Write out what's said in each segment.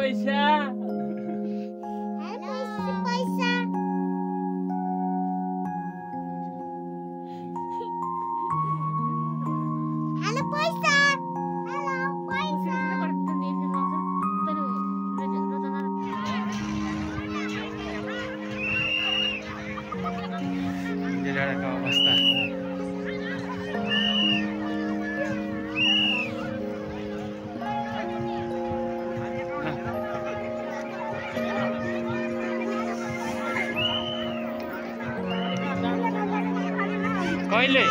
पैसा अवस्था कहिले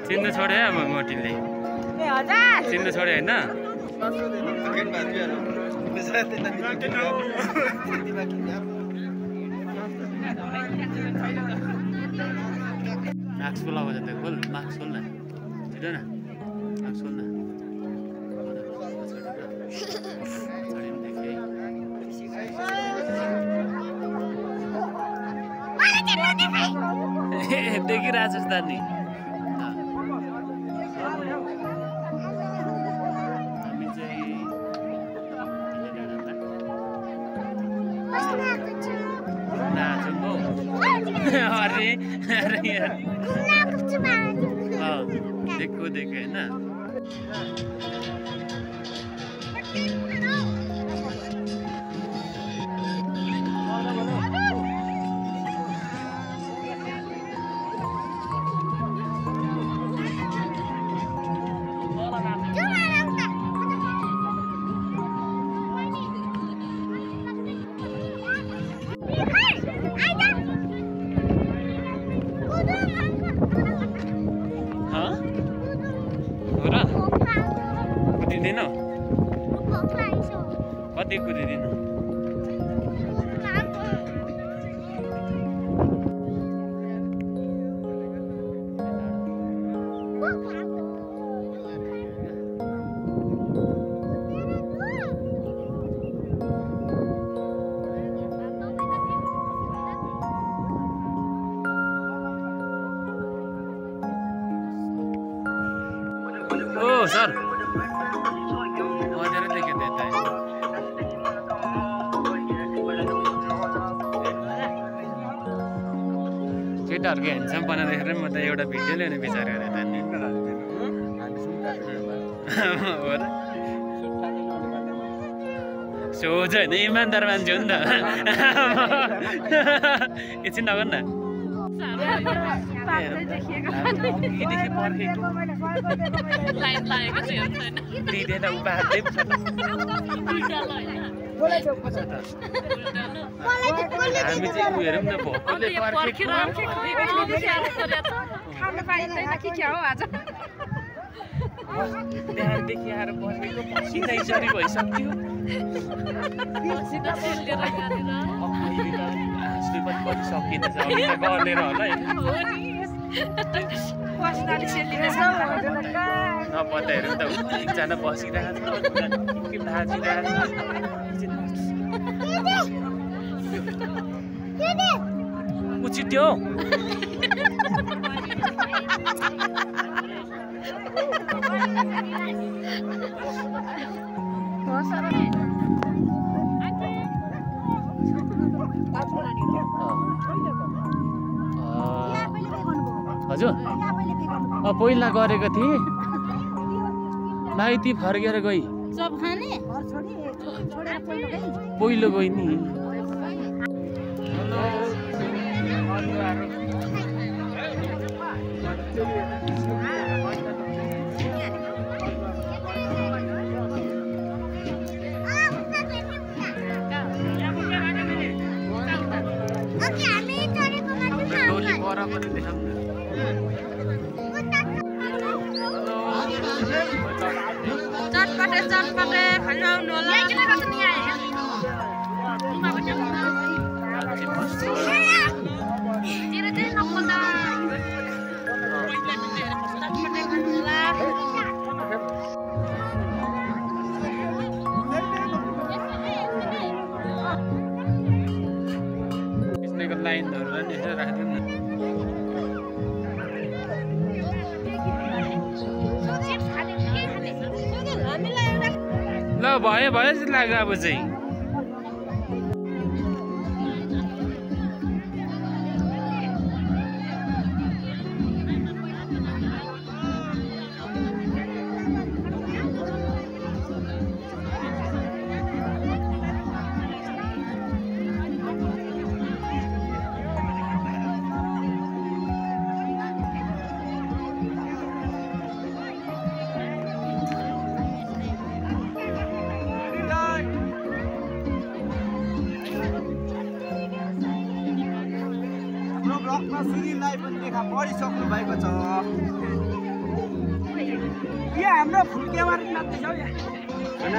चिन्नु छोडे अब मोटीले चिन्नु छोडे होइन मास्क खोला हो जाता खोल मास्क खोल्न छिटो न मास्क खोल्न देखिरहेको छ नि अरे अरे देखो देखो है ना कुदिदिनु कति कुदिदिनु ओ सर केटाहरूको ह्यान्डसम देखेर म त एउटा भिडियो ल्याउने विचार गरेँ त नि हो र सोझ होइन इमान्दार मान्छे हो नि त एकछिन नगर न हामी चाहिँ उयो हेरौँ न भोकले बिहानदेखि आएर पर्खेको पसिनै चरी भइसक्यो हाँस्नु पनि परिसकिँदैछ गरेर होला नपत्ता हेरौँ त एकजना बसिरहेको छ के भाजिरहेको छ छिट्यो हजुर पहिला गरेको थिएँ माइती फर्केर गई पहिलो गई नि डोली पर पनि देखाउँ ल भयो भयो जस्तो लाग्यो अब चाहिँ पढिसक्नु भएको छ यहाँ हाम्रो फुल्केबारी नाच्दैछ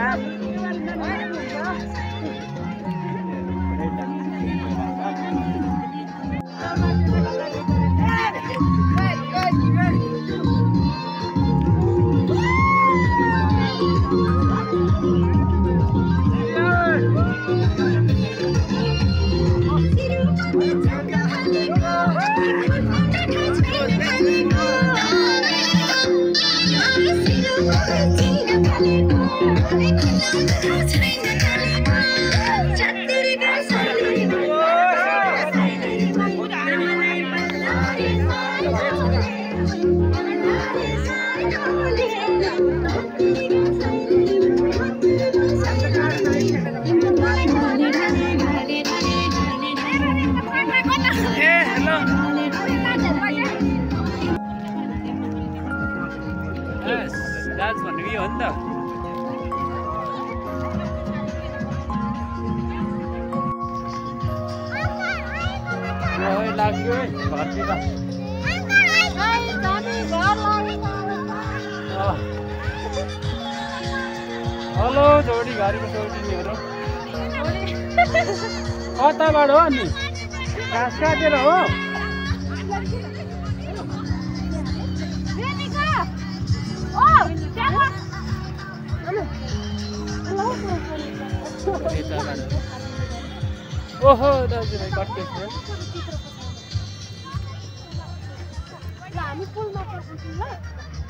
डान्स भन्ने यो हो नि त लाग्यो है घरतिर हेलो जोडी घरको जोडीहरू कताबाट हो अनि घाँस काटेर हो ओहो दाजुभाइ कट्टेछ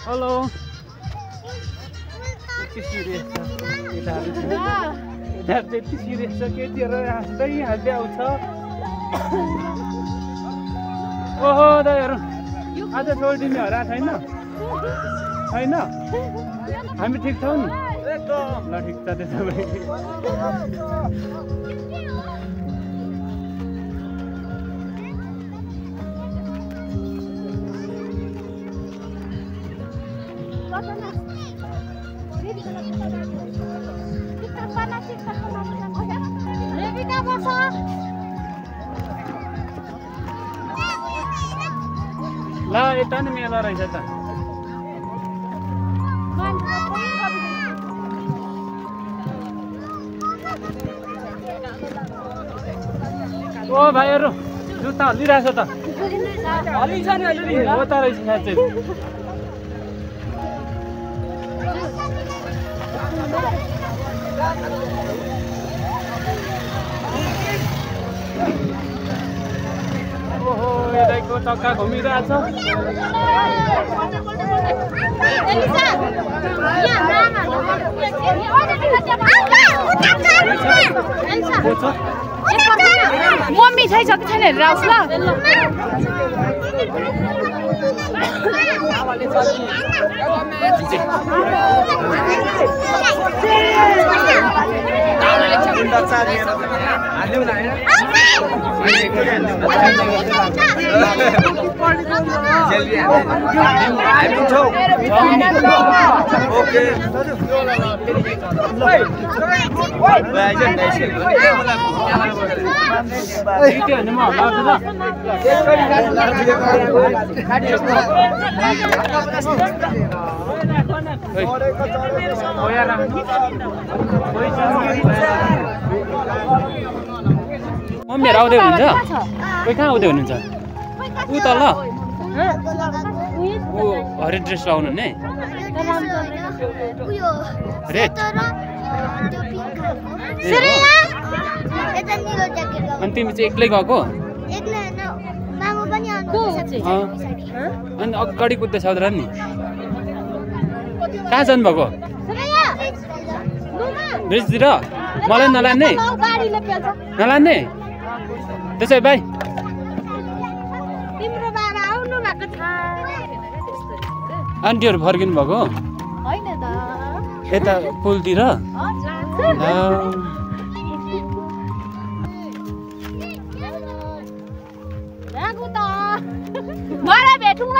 हेलो यति सिरियस छ यति सिरियस छ केटीहरू हाँस्दै हाँस्दै आउँछ ओहो दाइहरू आज छोडिदिने हराएको छैन हामी ठिक छौँ नि ल ठिक छ त्यसो भए ल यता नि मेला रहेछ त ओ भाइहरू जुत्ता हल्लिरहेछ त हल्लिन्छ नि अलिअलि हो त रहेछ साँच्चै ओहो यताको चक्का घुमिरहेछ मम्मी छैन कि छैन हेरेर आउँछ ल मम्मीहरू आउँदै हुनुहुन्छ कोही कहाँ आउँदै हुनुहुन्छ ऊ तल ऊ हरियो ड्रेस लाउनु नि रेड अनि तिमी चाहिँ एक्लै गएको अनि अगाडि कुद्दै साउदरा नि कहाँ जानुभएको ब्रिजतिर मलाई नलान्ने नलान्ने त्यसै भाइ आन्टीहरू फर्किनु भएको यता पुलतिर भेटौँ न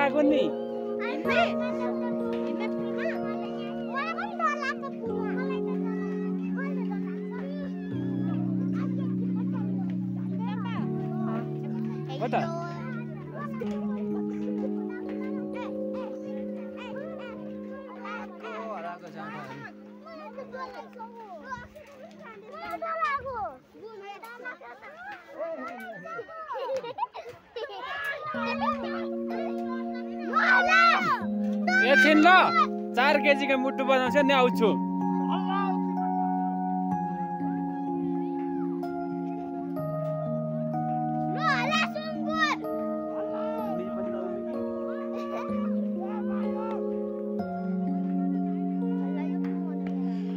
कराको नि हो त एकछिन ल 4 केजीको मुट्टु बनाउँछ नि आउँछु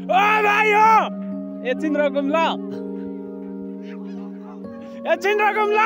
ओ भाइ हो एकछिन रकम ल एकछिन रकम ल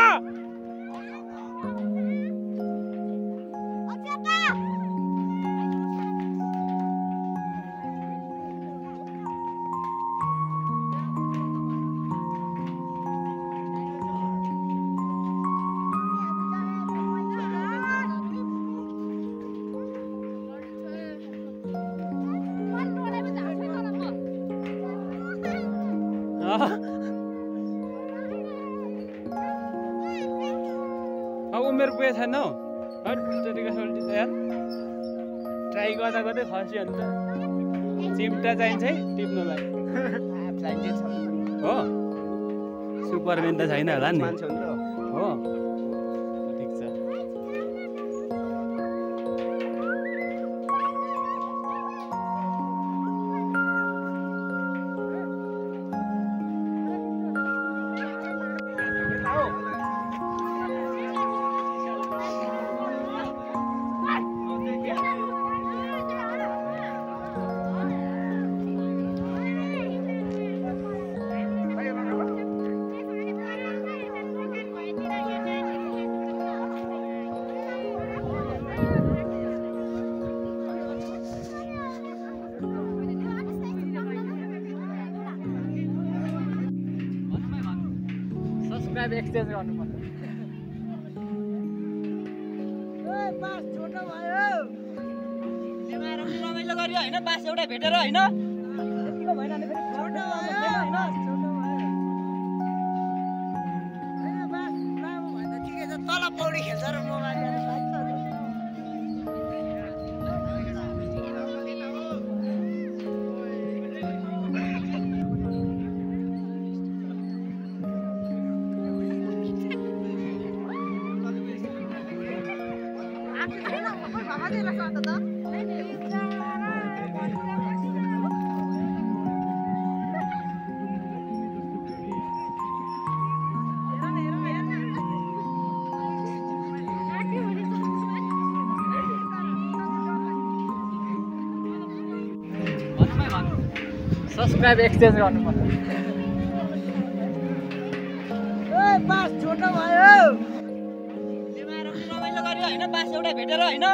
उमेर पुगेको छैन हौ यार ट्राई गर्दा गर्दै खस्यो अन्त चिम्टा चाहिन्छ है टिप्नलाई हो सुपरम्यान त छैन होला नि हो ठिक छ सब्सक्राइब एक्सचेन्ज गर्नुपर्छ छोटो भयो रमाइलो गऱ्यो होइन बास एउटा भेटेर होइन यतिको भएन भने फेरि छोटो भयो होइन बास लामो भन्दा ठिकै छ तल पौडी खेल्छ र मोबाइल सब्स्क्राइब एक्सचेन्ज गर्नुपर्छ। बास छोटो भयो रमाइलो गर्यो होइन बास एउटा भेटेर होइन